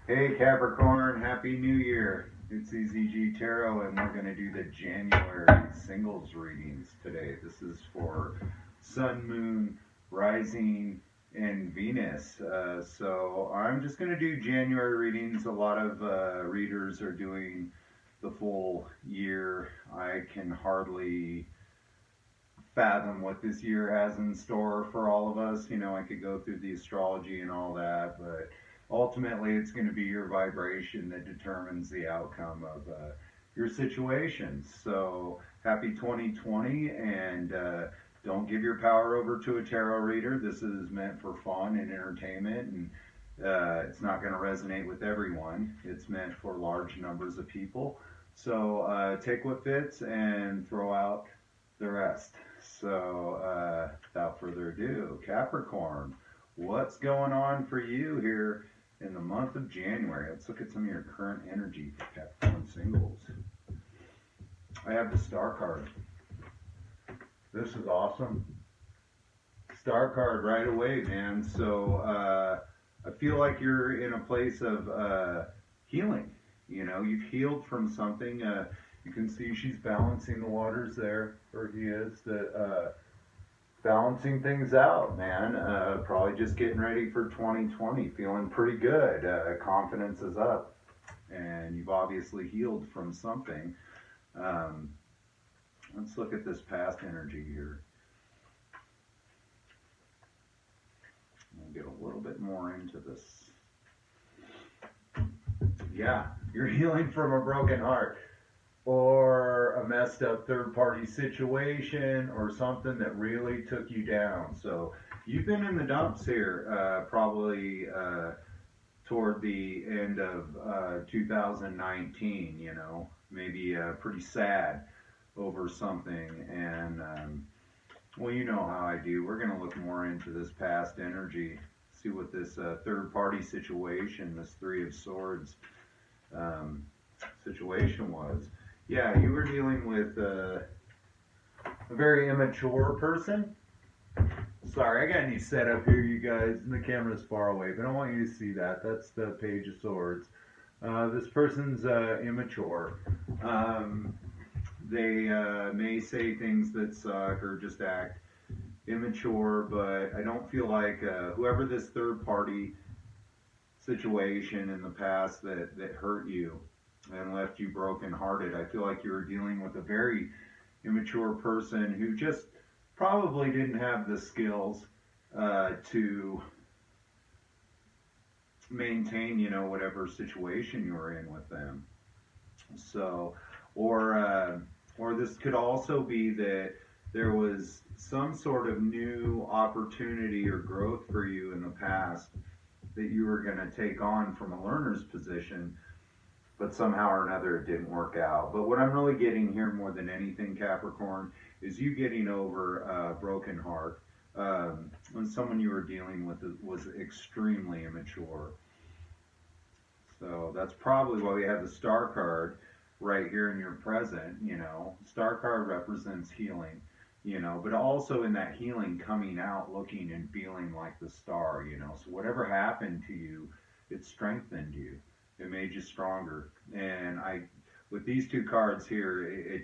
Hey Capricorn, Happy New Year. It's EZG Tarot, and we're going to do the January singles readings today. This is for Sun, Moon, Rising, and Venus. So I'm just going to do January readings. A lot of readers are doing the full year. I can hardly fathom what this year has in store for all of us. You know, I could go through the astrology and all that, but ultimately it's going to be your vibration that determines the outcome of your situations. So happy 2020, and don't give your power over to a tarot reader. This is meant for fun and entertainment, and it's not going to resonate with everyone. It's meant for large numbers of people. So take what fits and throw out the rest. So without further ado, Capricorn, what's going on for you here in the month of January? Let's look at some of your current energy for Capricorn singles. I have the Star card. This is awesome. Star card right away, man. So I feel like you're in a place of healing. You know, you've healed from something. You can see she's balancing the waters there, or he is, balancing things out, man. Probably just getting ready for 2020, feeling pretty good. Confidence is up, and you've obviously healed from something. Let's look at this past energy here. We'll get a little bit more into this. Yeah, you're healing from a broken heart, or a messed up third-party situation, or something that really took you down. So you've been in the dumps here, probably toward the end of 2019, you know, maybe pretty sad over something. And well, you know how I do. We're going to look more into this past energy, see what this third-party situation, this Three of Swords situation was. Yeah, you were dealing with a very immature person. Sorry, I got a new setup here, you guys, and the camera's far away, but I don't want you to see that. That's the Page of Swords. This person's immature. They may say things that suck or just act immature, but I don't feel like whoever this third party situation in the past that hurt you and left you brokenhearted, I feel like you were dealing with a very immature person who just probably didn't have the skills to maintain, you know, whatever situation you were in with them. So, or this could also be that there was some sort of new opportunity or growth for you in the past that you were going to take on from a learner's position, but somehow or another it didn't work out. But what I'm really getting here more than anything, Capricorn, is you getting over a broken heart when someone you were dealing with was extremely immature. So that's probably why we have the Star card right here in your present. You know, Star card represents healing, you know, but also in that healing coming out looking and feeling like the star, you know. So whatever happened to you, it strengthened you. It made you stronger. And with these two cards here,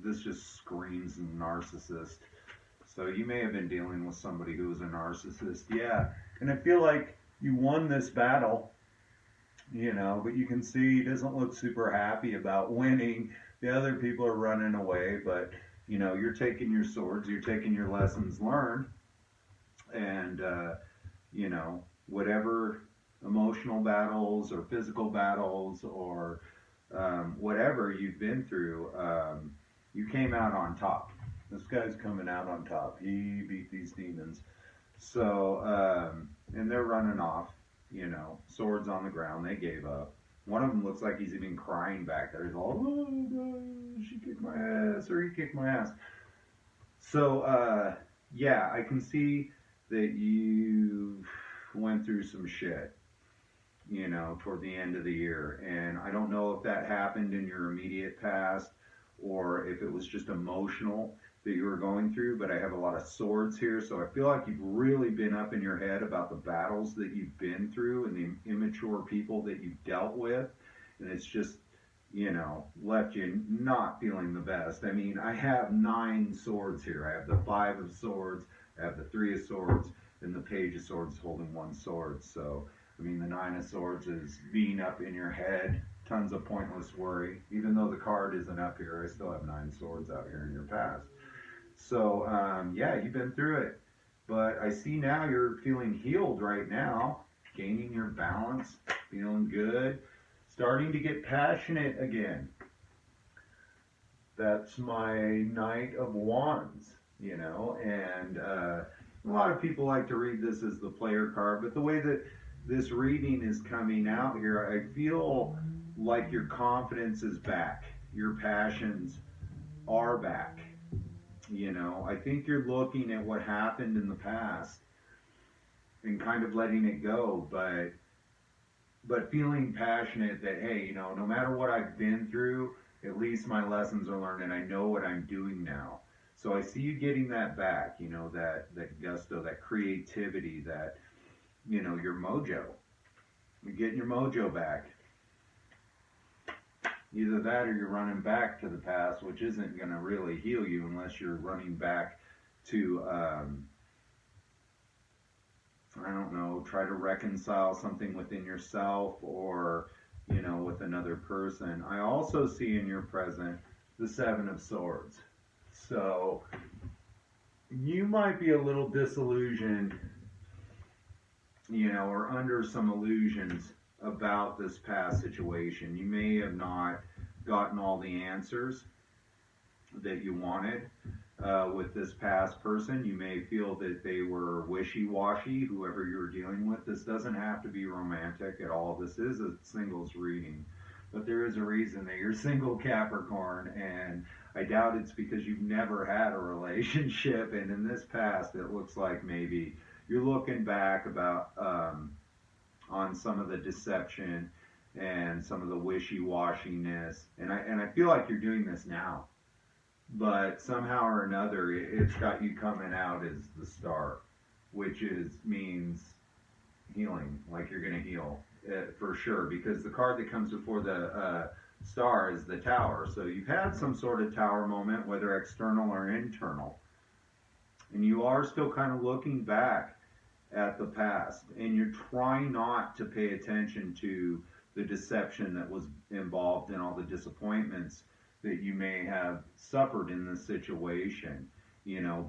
this just screams narcissist. So you may have been dealing with somebody who was a narcissist. Yeah. And I feel like you won this battle, you know, but you can see he doesn't look super happy about winning. The other people are running away, but you know, you're taking your swords, you're taking your lessons learned, and you know, whatever emotional battles or physical battles or whatever you've been through, you came out on top. This guy's coming out on top. He beat these demons. So, and they're running off, you know, swords on the ground. They gave up. One of them looks like he's even crying back there. He's all, oh, she kicked my ass, or he kicked my ass. So, yeah, I can see that you went through some shit, you know, toward the end of the year. And I don't know if that happened in your immediate past or if it was just emotional that you were going through, but I have a lot of swords here, so I feel like you've really been up in your head about the battles that you've been through and the immature people that you've dealt with, and it's just, left you not feeling the best. I mean, I have 9 swords here. I have the 5 of swords, I have the 3 of swords, and the page of swords holding 1 sword. So, I mean, the 9 of swords is being up in your head, tons of pointless worry. Even though the card isn't up here, I still have 9 swords out here in your past. So, yeah, you've been through it. But I see now you're feeling healed right now, gaining your balance, feeling good, starting to get passionate again. That's my Knight of Wands, and a lot of people like to read this as the player card, but the way that this reading is coming out here, I feel like your confidence is back. Your passions are back. I think you're looking at what happened in the past and kind of letting it go, but feeling passionate that, hey, no matter what I've been through, at least my lessons are learned and I know what I'm doing now. So I see you getting that back, that gusto, that creativity, that, your mojo. You're getting your mojo back. Either that or you're running back to the past, which isn't going to really heal you unless you're running back to, I don't know, try to reconcile something within yourself or, with another person. I also see in your present the 7 of swords. So you might be a little disillusioned, or under some illusions about this past situation. You may have not gotten all the answers that you wanted with this past person. You may feel that they were wishy-washy, whoever you're dealing with. This doesn't have to be romantic at all. This is a singles reading, but there is a reason that you're single, Capricorn, and I doubt it's because you've never had a relationship, and in this past it looks like maybe you're looking back about on some of the deception and some of the wishy-washiness, and I feel like you're doing this now, but somehow or another it's got you coming out as the star, which means healing, like you're going to heal for sure, because the card that comes before the star is the tower. So you've had some sort of tower moment, whether external or internal, and you are still kind of looking back at the past, and you're trying not to pay attention to the deception that was involved in all the disappointments that you may have suffered in this situation,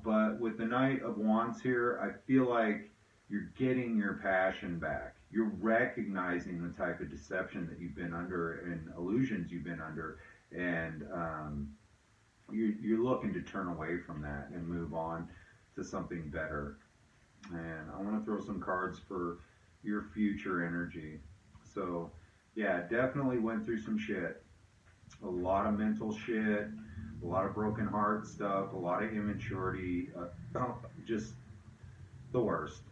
but with the Knight of Wands here, I feel like you're getting your passion back. You're recognizing the type of deception that you've been under and illusions you've been under, and you're looking to turn away from that and move on to something better. And I want to throw some cards for your future energy. So, yeah, definitely went through some shit. A lot of mental shit, a lot of broken heart stuff, a lot of immaturity, just the worst.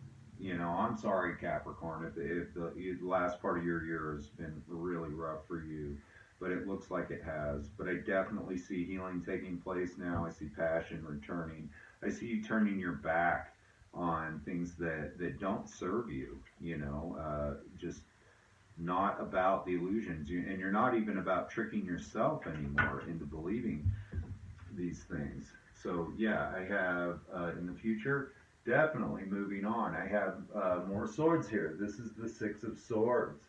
I'm sorry, Capricorn, if the last part of your year has been really rough for you, but it looks like it has. But I definitely see healing taking place now. I see passion returning. I see you turning your back on things that don't serve you, just not about the illusions. And you're not even about tricking yourself anymore into believing these things. So, yeah, I have, in the future, definitely moving on. I have more swords here. This is the 6 of swords.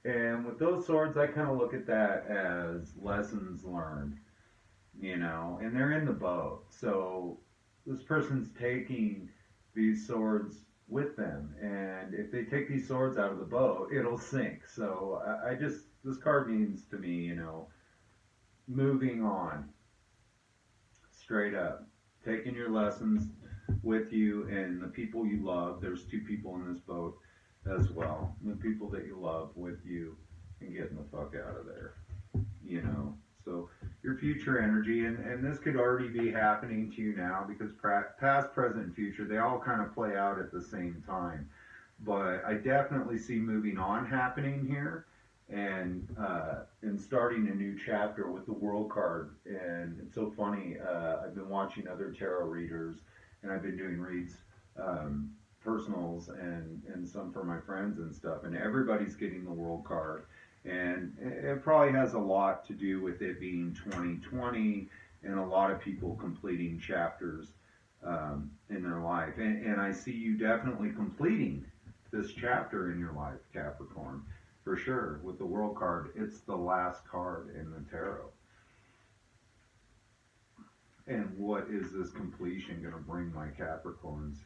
And with those swords, I kind of look at that as lessons learned, and they're in the boat. So this person's taking these swords with them, and if they take these swords out of the boat, it'll sink. So this card means to me, moving on, straight up, taking your lessons with you and the people you love. There's 2 people in this boat as well. The people that you love with you, and getting the fuck out of there, So your future energy, and this could already be happening to you now, because past, present, and future, they all kind of play out at the same time. But I definitely see moving on happening here, and starting a new chapter with the World card. And it's so funny. I've been watching other tarot readers, and I've been doing reads, personals, and some for my friends and stuff. And everybody's getting the World card, and it probably has a lot to do with it being 2020 and a lot of people completing chapters in their life. And I see you definitely completing this chapter in your life, Capricorn, for sure. With the World card, it's the last card in the tarot. And what is this completion going to bring my Capricorns?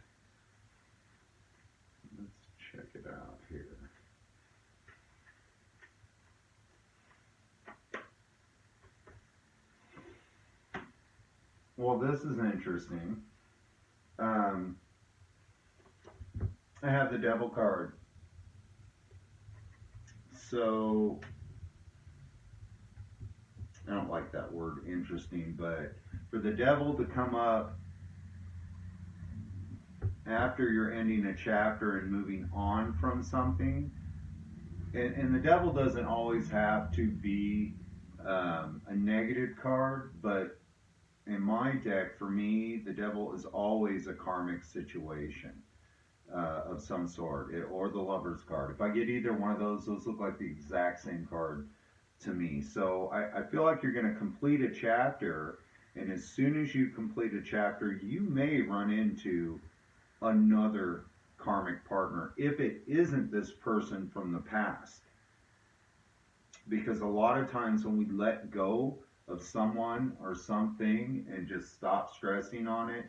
Let's check it out here. Well, this is interesting. I have the Devil card. So, I don't like that word interesting, but for the Devil to come up after you're ending a chapter and moving on from something, and the Devil doesn't always have to be a negative card, but in my deck, for me, the Devil is always a karmic situation of some sort, or the Lover's card. If I get either one of those look like the exact same card to me. So I feel like you're going to complete a chapter, and as soon as you complete a chapter, you may run into another karmic partner if it isn't this person from the past. Because a lot of times when we let go of someone or something and just stop stressing on it,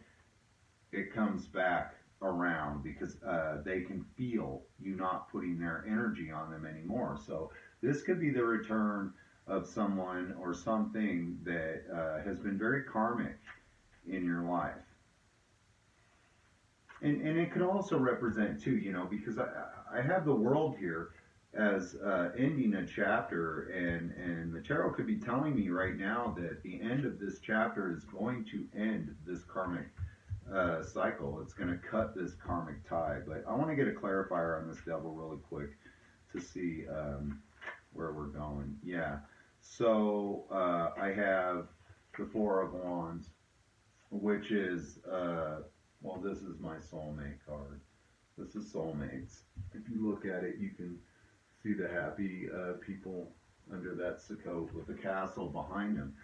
it comes back around because they can feel you not putting their energy on them anymore. So this could be the return of someone or something that has been very karmic in your life. And it could also represent too, because I have the World here as ending a chapter, and the tarot could be telling me right now that the end of this chapter is going to end this karmic cycle. It's going to cut this karmic tie. But I want to get a clarifier on this Devil really quick to see where we're going. Yeah. So I have the Four of Wands, which is, well, this is my soulmate card. This is soulmates. If you look at it, you can see the happy people under that Sukkot with the castle behind them.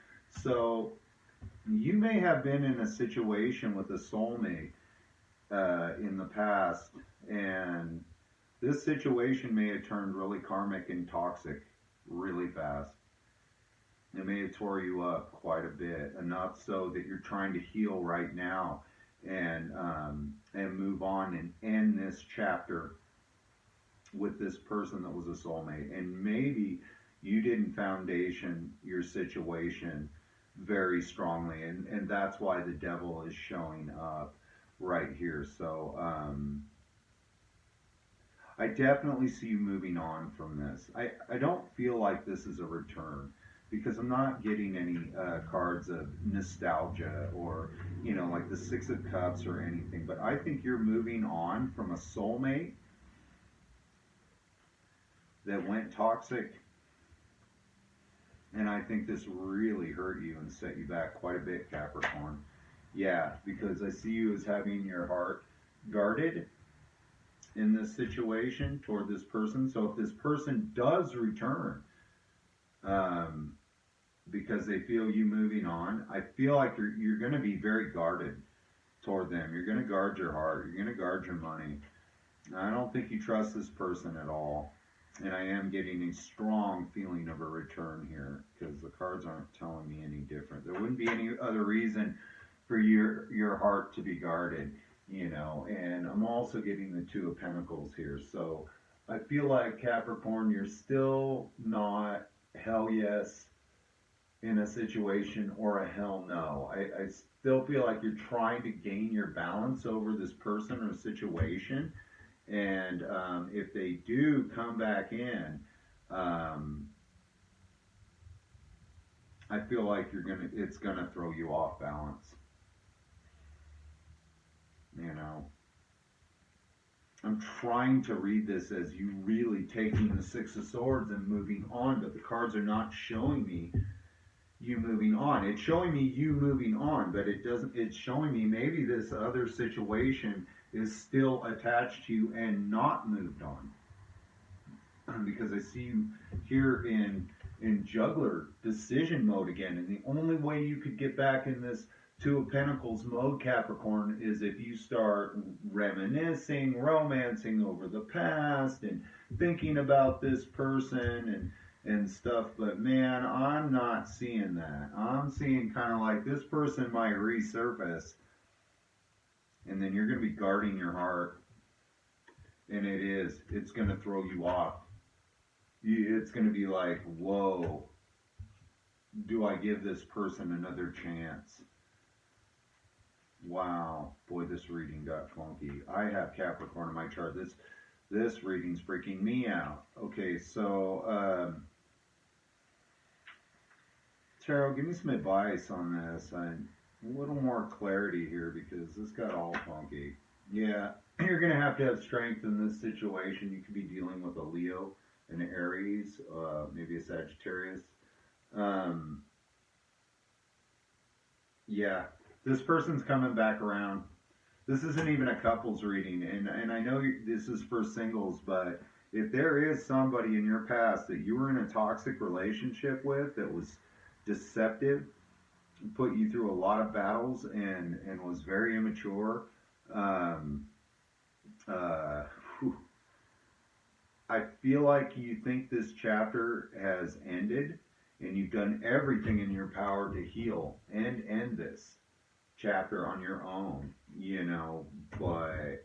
So you may have been in a situation with a soulmate in the past, and this situation may have turned really karmic and toxic really fast. It may have tore you up quite a bit, enough so that you're trying to heal right now and move on and end this chapter with this person that was a soulmate. And maybe you didn't foundation your situation very strongly, and that's why the Devil is showing up right here. So I definitely see you moving on from this. I don't feel like this is a return, because I'm not getting any cards of nostalgia or, like the Six of Cups or anything. But I think you're moving on from a soulmate that went toxic. And I think this really hurt you and set you back quite a bit, Capricorn. Yeah, because I see you as having your heart guarded in this situation toward this person. So if this person does return, because they feel you moving on, I feel like you're going to be very guarded toward them. You're going to guard your heart. You're going to guard your money. I don't think you trust this person at all. And I am getting a strong feeling of a return here, because the cards aren't telling me any different. There wouldn't be any other reason for your heart to be guarded, And I'm also getting the Two of Pentacles here. So I feel like, Capricorn, you're still not hell yes in a situation or a hell no. I still feel like you're trying to gain your balance over this person or situation. And if they do come back in, I feel like it's gonna throw you off balance. I'm trying to read this as you really taking the Six of Swords and moving on, but the cards are not showing me you moving on. It's showing me you moving on, but it doesn't. It's showing me maybe this other situation is still attached to you and not moved on. Because I see you here in juggler decision mode again, and the only way you could get back in this Two of Pentacles mode, Capricorn, is if you start reminiscing, romancing over the past, and thinking about this person and stuff. But man, I'm not seeing that. I'm seeing kind of like this person might resurface, and then you're going to be guarding your heart, and it's going to throw you off. It's going to be like, whoa, do I give this person another chance? Wow, boy, this reading got funky. I have Capricorn in my chart. This reading's freaking me out. Okay, so Tarot, give me some advice on this. A little more clarity here because this got all funky. Yeah, you're gonna have to have strength in this situation. You could be dealing with a Leo, an Aries, maybe a Sagittarius. Yeah. This person's coming back around. This isn't even a couples reading, and I know this is for singles, but if there is somebody in your past that you were in a toxic relationship with that was deceptive, put you through a lot of battles, and was very immature, I feel like you think this chapter has ended, and you've done everything in your power to heal and end this chapter on your own, but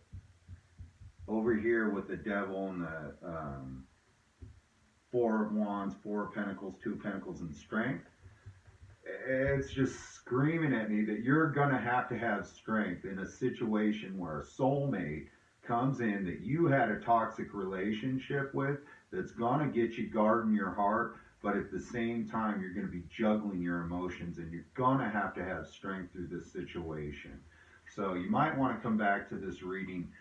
over here with the devil and the Four of Wands, Four of Pentacles, Two of Pentacles, and Strength, it's just screaming at me that you're going to have strength in a situation where a soulmate comes in that you had a toxic relationship with that's going to get you guarding your heart, but at the same time, you're going to be juggling your emotions, and you're going to have strength through this situation. So you might want to come back to this reading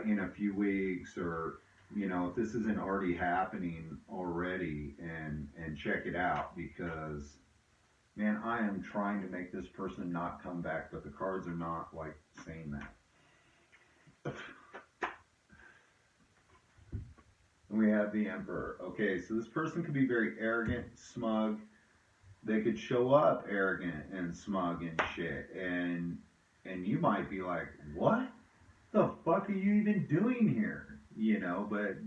in a few weeks, or, if this isn't already happening already, and check it out, because, man, I am trying to make this person not come back, but the cards are not, like, saying that. We have the Emperor. Okay, so this person could be very arrogant, smug. They could show up arrogant and smug and shit, and you might be like, what the fuck are you even doing here? But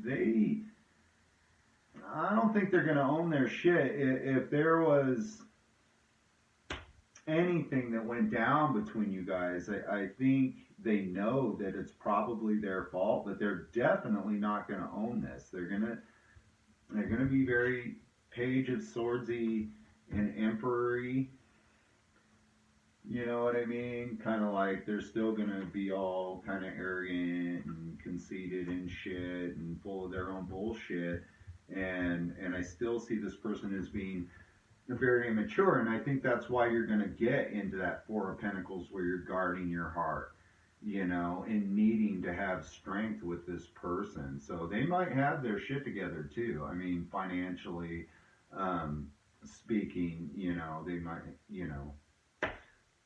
I don't think they're gonna own their shit. If there was anything that went down between you guys, I think they know that it's probably their fault, but they're definitely not going to own this. They're gonna be very Page of Swordsy and Emperory. You know what I mean? Kind of like they're still gonna be all kind of arrogant and conceited and shit and full of their own bullshit. And I still see this person as being very immature, and I think that's why you're going to get into that Four of Pentacles where you're guarding your heart, and needing to have strength with this person. So they might have their shit together too. I mean, financially speaking, they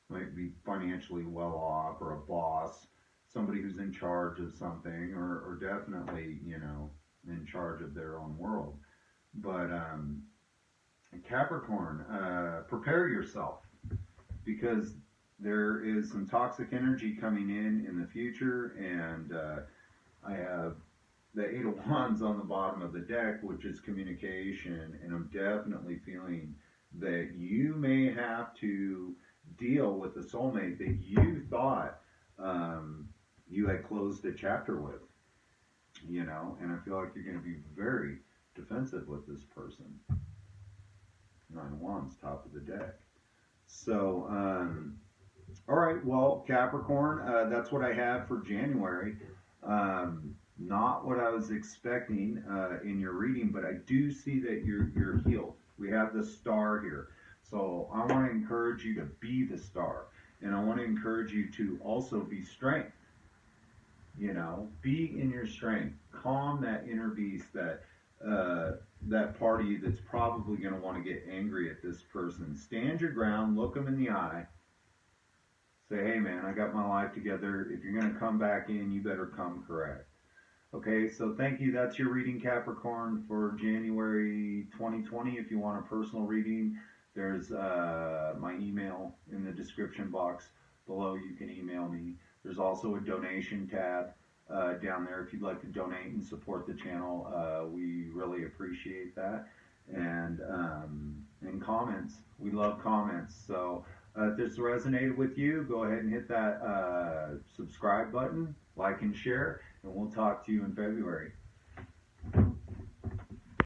might be financially well off, or a boss, somebody who's in charge of something, or definitely, in charge of their own world. But Capricorn, prepare yourself, because there is some toxic energy coming in the future, and I have the Eight of Wands on the bottom of the deck, which is communication, and I'm definitely feeling that you may have to deal with the soulmate that you thought you had closed a chapter with, and I feel like you're going to be very defensive with this person. Nine of Wands, top of the deck. So, all right, well, Capricorn, that's what I have for January. Not what I was expecting in your reading, but I do see that you're healed. We have the star here. So I want to encourage you to be the star. And I want to encourage you to also be strength. You know, be in your strength. Calm that inner beast, that part of you that's probably going to want to get angry at this person. Stand your ground, look them in the eye, say, hey man, I got my life together. If you're going to come back in, you better come correct. Okay, so thank you. That's your reading, Capricorn, for January 2020. If you want a personal reading, there's my email in the description box below. You can email me. There's also a donation tab down there if you'd like to donate and support the channel. We really appreciate that. And comments. We love comments. So if this resonated with you, go ahead and hit that subscribe button, like and share, and we'll talk to you in February.